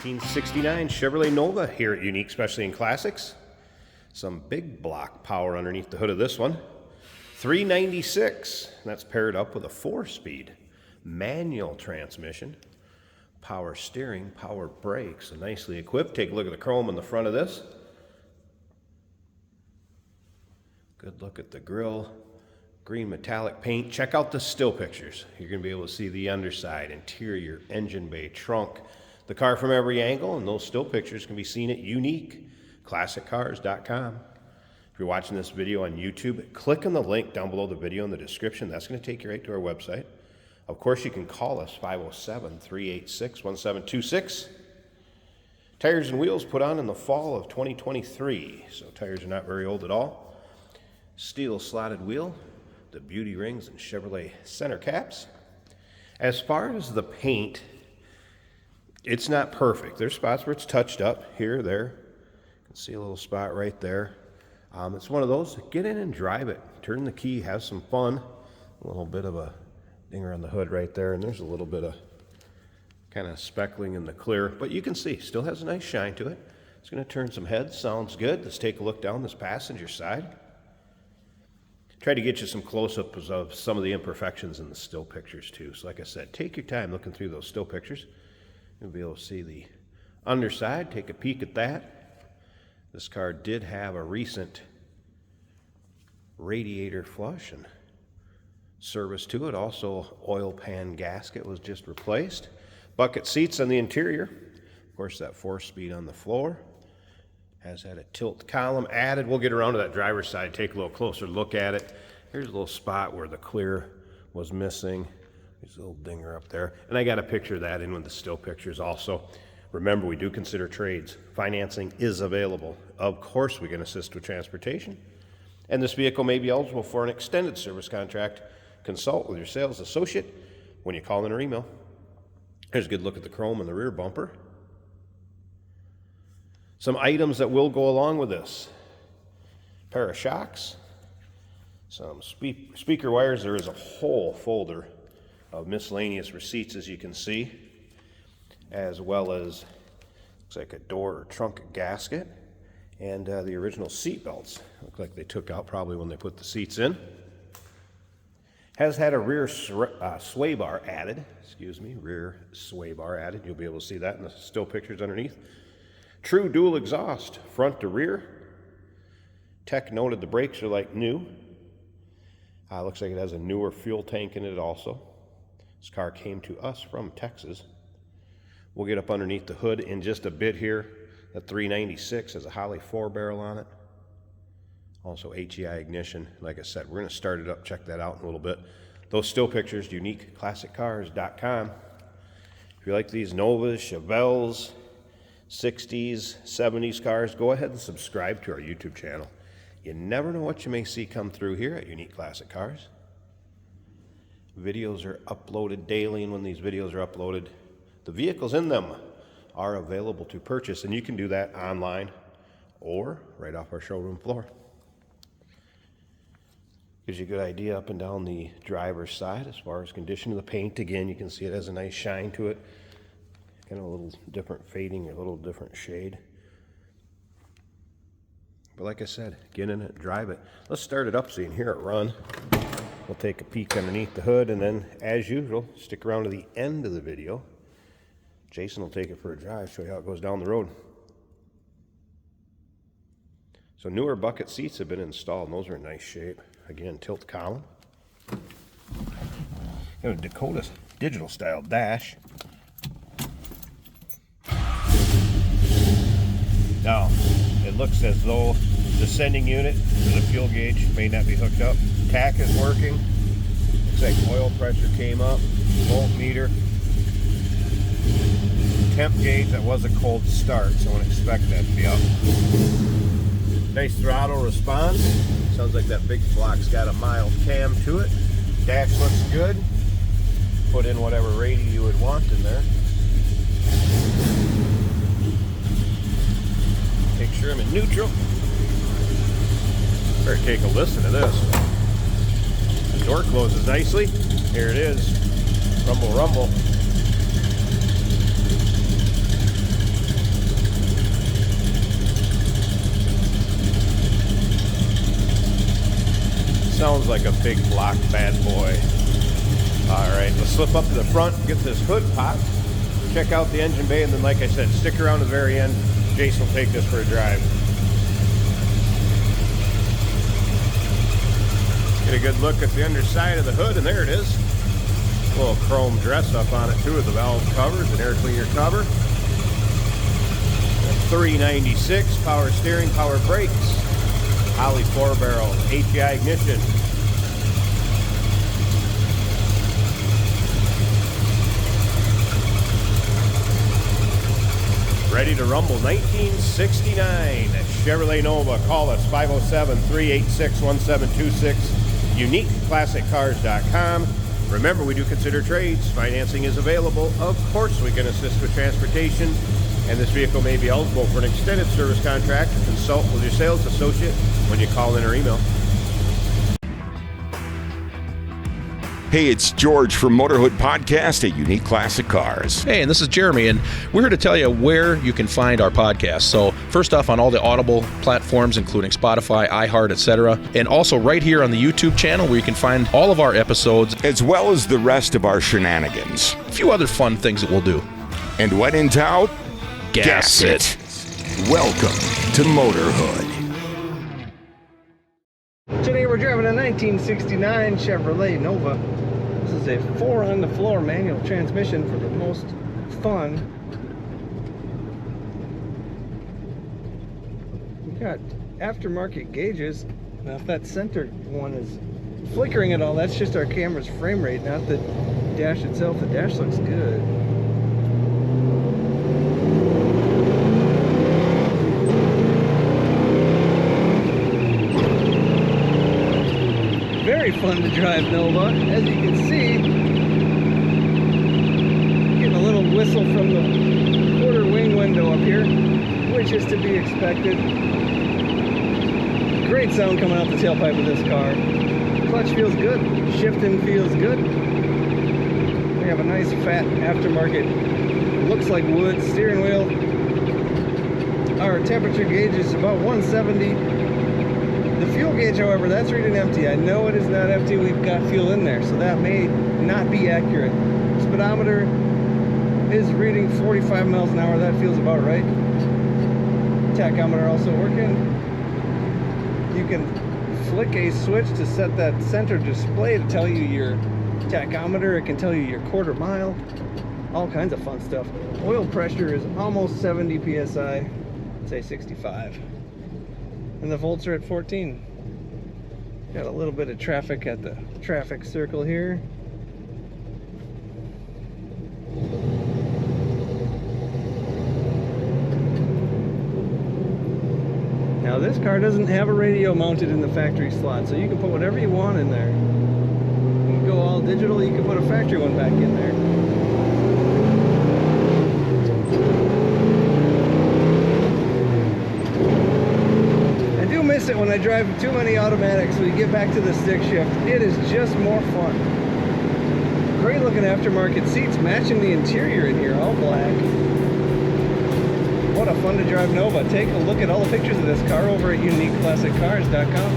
1969 Chevrolet Nova here at Unique Specialty and Classics. Some big block power underneath the hood of this one. 396, that's paired up with a 4-speed manual transmission. Power steering, power brakes, so nicely equipped. Take a look at the chrome on the front of this. Good look at the grille. Green metallic paint. Check out the still pictures. You're going to be able to see the underside, interior, engine bay, trunk, the car from every angle, and those still pictures can be seen at uniqueclassiccars.com. If you're watching this video on YouTube, click on the link down below the video in the description. That's going to take you right to our website. Of course, you can call us 507-386-1726. Tires and wheels put on in the fall of 2023, so tires are not very old at all. Steel slotted wheel, the beauty rings and Chevrolet center caps. As far as the paint, it's not perfect. There's spots where it's touched up here, there. You can see a little spot right there. It's one of those, get in and drive it. Turn the key, have some fun. A little bit of a dinger on the hood right there, and there's a little bit of kind of speckling in the clear, but you can see, still has a nice shine to it. It's going to turn some heads, sounds good. Let's take a look down this passenger side. Try to get you some close-ups of some of the imperfections in the still pictures too. So like I said, take your time looking through those still pictures. You'll be able to see the underside, take a peek at that. This car did have a recent radiator flush and service to it. Also, oil pan gasket was just replaced. Bucket seats on the interior. Of course, that 4-speed on the floor. Has had a tilt column added. We'll get around to that driver's side, take a little closer look at it. Here's a little spot where the clear was missing. There's a little dinger up there. And I got a picture of that in with the still pictures also. Remember, we do consider trades. Financing is available. Of course, we can assist with transportation. And this vehicle may be eligible for an extended service contract. Consult with your sales associate when you call in or email. Here's a good look at the chrome in the rear bumper. Some items that will go along with this. Pair of shocks, some speaker wires. There is a whole folder of miscellaneous receipts, as you can see, as well as looks like a door or trunk gasket, and the original seat belts. Look like they took out probably when they put the seats in. Has had a rear sway bar added. Rear sway bar added. You'll be able to see that in the still pictures underneath. True dual exhaust, front to rear. Tech noted the brakes are like new. Looks like it has a newer fuel tank in it also. This car came to us from Texas. We'll get up underneath the hood in just a bit here. That 396 has a Holley 4-barrel on it. Also HEI ignition. Like I said, we're going to start it up, check that out in a little bit. Those still pictures, uniqueclassiccars.com. If you like these Novas, Chevelles, 60s, 70s cars, go ahead and subscribe to our YouTube channel. You never know what you may see come through here at Unique Classic Cars. Videos are uploaded daily, and when these videos are uploaded, the vehicles in them are available to purchase, and you can do that online or right off our showroom floor. Gives you a good idea up and down the driver's side as far as condition of the paint. Again, you can see it has a nice shine to it. Kind of a little different fading, a little different shade. But like I said, get in it, drive it. Let's start it up so you can hear it run. We'll take a peek underneath the hood, and then, as usual, stick around to the end of the video. Jason will take it for a drive, show you how it goes down the road. So newer bucket seats have been installed, and those are in nice shape. Again, tilt column. Got a Dakota digital style dash. Now, it looks as though the sending unit for the fuel gauge may not be hooked up. Tach is working. Looks like oil pressure came up. Voltmeter. Temp gauge, that was a cold start, so I wouldn't expect that to be up. Nice throttle response. Sounds like that big block's got a mild cam to it. Dash looks good. Put in whatever rating you would want in there. Make sure I'm in neutral. Better take a listen to this. The door closes nicely. Here it is. Rumble, rumble. sounds like a big block bad boy. All right, let's slip up to the front, get this hood popped, check out the engine bay, and then, like I said, stick around to the very end. Jason will take this for a drive. Get a good look at the underside of the hood, and there it is. A little chrome dress up on it too, with the valve covers and air cleaner cover. 396, power steering, power brakes, Holley 4-barrel, HEI ignition. Ready to rumble. 1969 Chevrolet Nova. Call us 507-386-1726. UniqueClassicCars.com. Remember, we do consider trades. Financing is available. Of course, we can assist with transportation, and this vehicle may be eligible for an extended service contract. Consult with your sales associate when you call in or email. Hey, it's George from Motorhood Podcast at Unique Classic Cars. Hey, and this is Jeremy, and we're here to tell you where you can find our podcast. So first off, on all the Audible platforms, including Spotify, iHeart, etc., and also right here on the YouTube channel where you can find all of our episodes, as well as the rest of our shenanigans. A few other fun things that we'll do. And when in doubt, gas it. Welcome to Motorhood. Today we're driving a 1969 Chevrolet Nova. This is a 4-on-the-floor manual transmission for the most fun. We've got aftermarket gauges. Now if that center one is flickering at all, that's just our camera's frame rate, not the dash itself. The dash looks good. Very fun to drive Nova. As you can see, getting a little whistle from the quarter wing window up here, which is to be expected. Great sound coming out the tailpipe of this car. Clutch feels good, shifting feels good. We have a nice fat aftermarket, looks like wood steering wheel. Our temperature gauge is about 170. The fuel gauge, however, that's reading empty. I know it is not empty. We've got fuel in there, so that may not be accurate. Speedometer is reading 45 miles an hour. That feels about right. Tachometer also working. You can flick a switch to set that center display to tell you your tachometer. It can tell you your quarter mile. All kinds of fun stuff. Oil pressure is almost 70 psi. I'd say 65. And the volts are at 14. Got a little bit of traffic at the traffic circle here. Now this car doesn't have a radio mounted in the factory slot, so you can put whatever you want in there. You can go all digital, you can put a factory one back in there. It when I drive too many automatics, we get back to the stick shift. It is just more fun. Great looking aftermarket seats matching the interior in here, all black. What a fun to drive Nova. Take a look at all the pictures of this car over at UniqueClassicCars.com.